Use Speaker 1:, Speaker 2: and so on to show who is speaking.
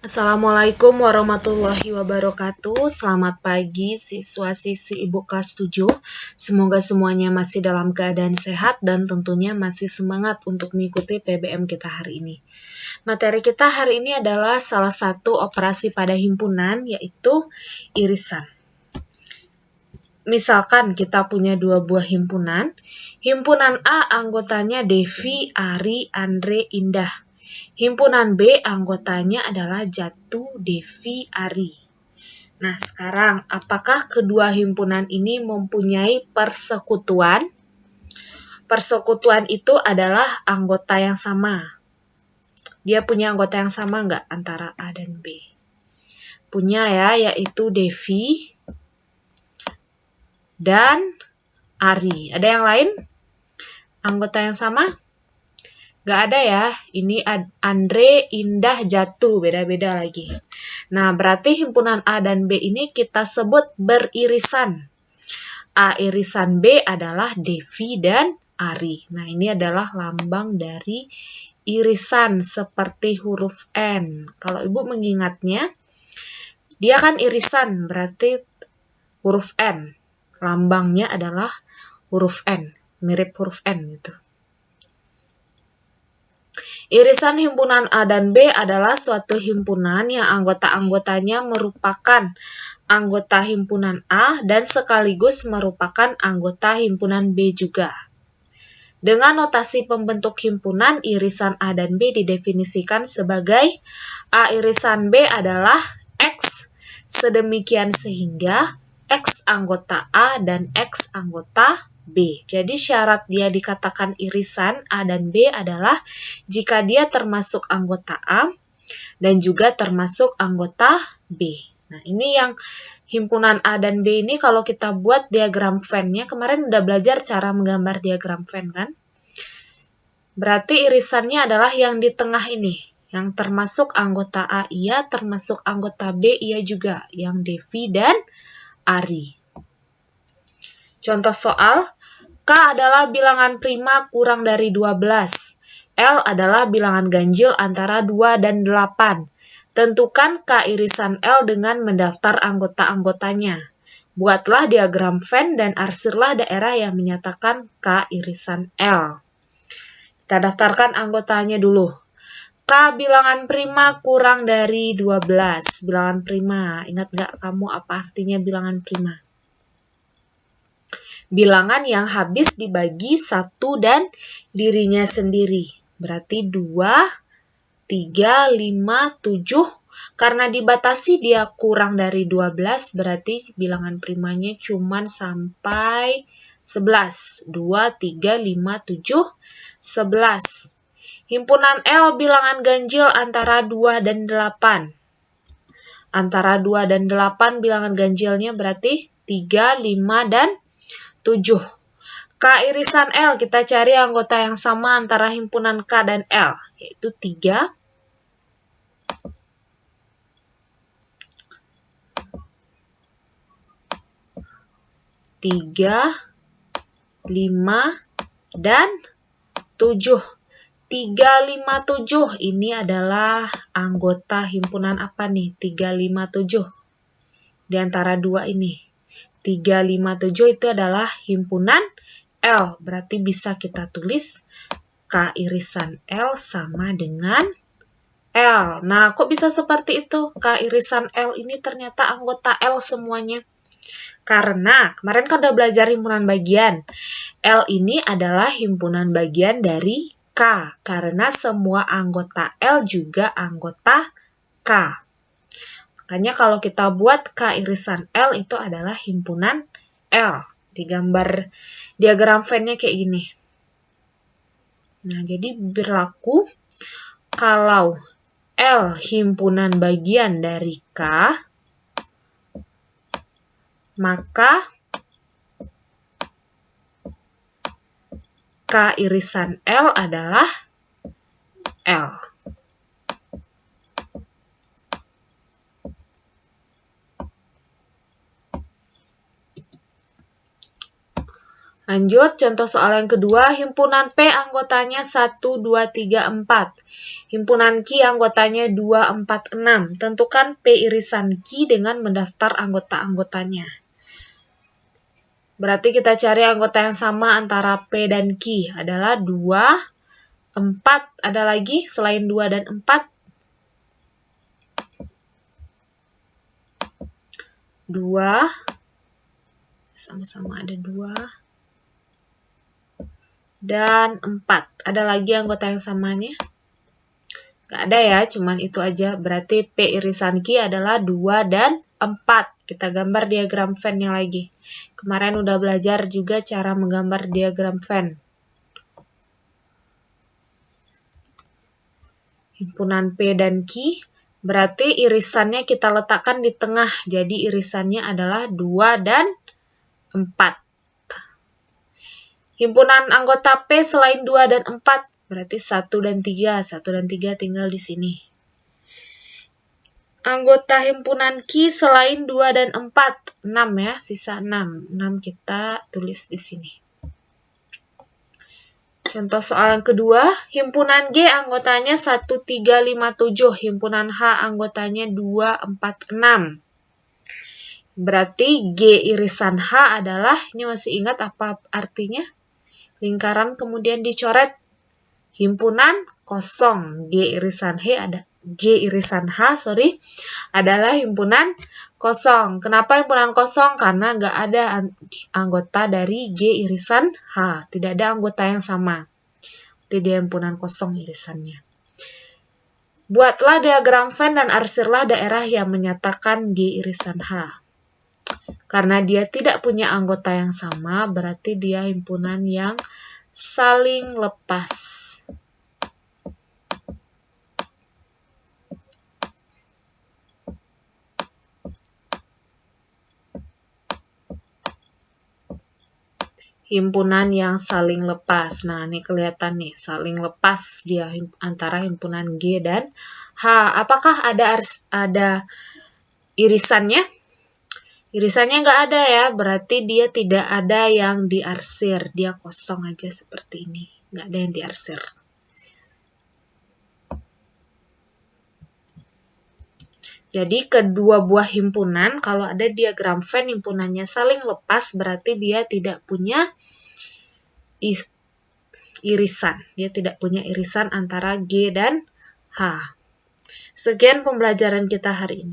Speaker 1: Assalamualaikum warahmatullahi wabarakatuh. Selamat pagi siswa-siswi Ibu kelas 7. Semoga semuanya masih dalam keadaan sehat dan tentunya masih semangat untuk mengikuti PBM kita hari ini. Materi kita hari ini adalah salah satu operasi pada himpunan, yaitu irisan. Misalkan kita punya dua buah himpunan. Himpunan A anggotanya Devi, Ari, Andre, Indah. Himpunan B anggotanya adalah Jatu, Devi, Ari. Nah, sekarang apakah kedua himpunan ini mempunyai persekutuan? Persekutuan itu adalah anggota yang sama. Dia punya anggota yang sama nggak antara A dan B? Punya ya, yaitu Devi dan Ari. Ada yang lain? Anggota yang sama? Nggak ada ya, ini Andre, Indah, Jatu, beda-beda lagi. Nah, berarti himpunan A dan B ini kita sebut beririsan. A irisan B adalah Devi dan Ari. Nah, ini adalah lambang dari irisan seperti huruf N. Kalau Ibu mengingatnya, dia kan irisan, berarti huruf N. Lambangnya adalah huruf N, mirip huruf N gitu. Irisan himpunan A dan B adalah suatu himpunan yang anggota-anggotanya merupakan anggota himpunan A dan sekaligus merupakan anggota himpunan B juga. Dengan notasi pembentuk himpunan, irisan A dan B didefinisikan sebagai A irisan B adalah X sedemikian sehingga X anggota A dan X anggota B. Jadi syarat dia dikatakan irisan A dan B adalah jika dia termasuk anggota A dan juga termasuk anggota B. Nah, ini yang himpunan A dan B ini kalau kita buat diagram Venn-nya, kemarin udah belajar cara menggambar diagram Venn kan? Berarti irisannya adalah yang di tengah ini, yang termasuk anggota A iya, termasuk anggota B iya juga, yang Devi dan Ari. Contoh soal, K adalah bilangan prima kurang dari 12. L adalah bilangan ganjil antara 2 dan 8. Tentukan K irisan L dengan mendaftar anggota-anggotanya. Buatlah diagram Venn dan arsirlah daerah yang menyatakan K irisan L. Kita daftarkan anggotanya dulu. K bilangan prima kurang dari 12. Bilangan prima, ingat nggak kamu apa artinya bilangan prima? Bilangan yang habis dibagi 1 dan dirinya sendiri. Berarti 2, 3, 5, 7. Karena dibatasi dia kurang dari 12, berarti bilangan primanya cuma sampai 11. 2, 3, 5, 7, 11. Himpunan L bilangan ganjil antara 2 dan 8. Antara 2 dan 8 bilangan ganjilnya berarti 3, 5, dan 7. K irisan L, kita cari anggota yang sama antara himpunan K dan L, yaitu 3, 5, dan 7. 3, 5, 7 ini adalah anggota himpunan apa nih? 3, 5, 7. Di antara dua ini. 3, 5, 7 itu adalah himpunan L. Berarti bisa kita tulis K irisan L sama dengan L. Nah, kok bisa seperti itu? K irisan L ini ternyata anggota L semuanya. Karena kemarin kan udah belajar himpunan bagian. L ini adalah himpunan bagian dari K. Karena semua anggota L juga anggota K. Makanya kalau kita buat K irisan L itu adalah himpunan L. Digambar diagram Venn-nya kayak gini. Nah, jadi berlaku kalau L himpunan bagian dari K, maka K irisan L adalah L. Lanjut, contoh soal yang kedua, himpunan P anggotanya 1, 2, 3, 4. Himpunan Q anggotanya 2, 4, 6. Tentukan P irisan Q dengan mendaftar anggota-anggotanya. Berarti kita cari anggota yang sama antara P dan Q adalah 2, 4. Ada lagi selain 2 dan 4? 2. Sama-sama ada 2. Dan 4. Ada lagi anggota yang samanya? Nggak ada ya, cuman itu aja. Berarti P irisan Q adalah 2 dan 4. Kita gambar diagram Venn-nya lagi. Kemarin udah belajar juga cara menggambar diagram Venn. Himpunan P dan Q, berarti irisannya kita letakkan di tengah. Jadi irisannya adalah 2 dan 4. Himpunan anggota P selain 2 dan 4, berarti 1 dan 3. 1 dan 3 tinggal di sini. Anggota himpunan Q selain 2 dan 4, 6 ya, sisa 6. 6 kita tulis di sini. Contoh soal yang kedua, himpunan G anggotanya 1, 3, 5, 7. Himpunan H anggotanya 2, 4, 6. Berarti G irisan H adalah, ini masih ingat apa artinya? Lingkaran kemudian dicoret. Himpunan kosong. G irisan H adalah himpunan kosong. Kenapa himpunan kosong? Karena nggak ada anggota dari G irisan H. Tidak ada anggota yang sama. Jadi dia himpunan kosong irisannya. Buatlah diagram Venn dan arsirlah daerah yang menyatakan G irisan H. Karena dia tidak punya anggota yang sama, berarti dia himpunan yang saling lepas. Himpunan yang saling lepas. Nah, ini kelihatan nih, saling lepas dia antara himpunan G dan H. Apakah ada irisannya? Irisannya nggak ada ya, berarti dia tidak ada yang diarsir. Dia kosong aja seperti ini, nggak ada yang diarsir. Jadi kedua buah himpunan, kalau ada diagram Venn himpunannya saling lepas, berarti dia tidak punya irisan. Dia tidak punya irisan antara G dan H. Sekian pembelajaran kita hari ini.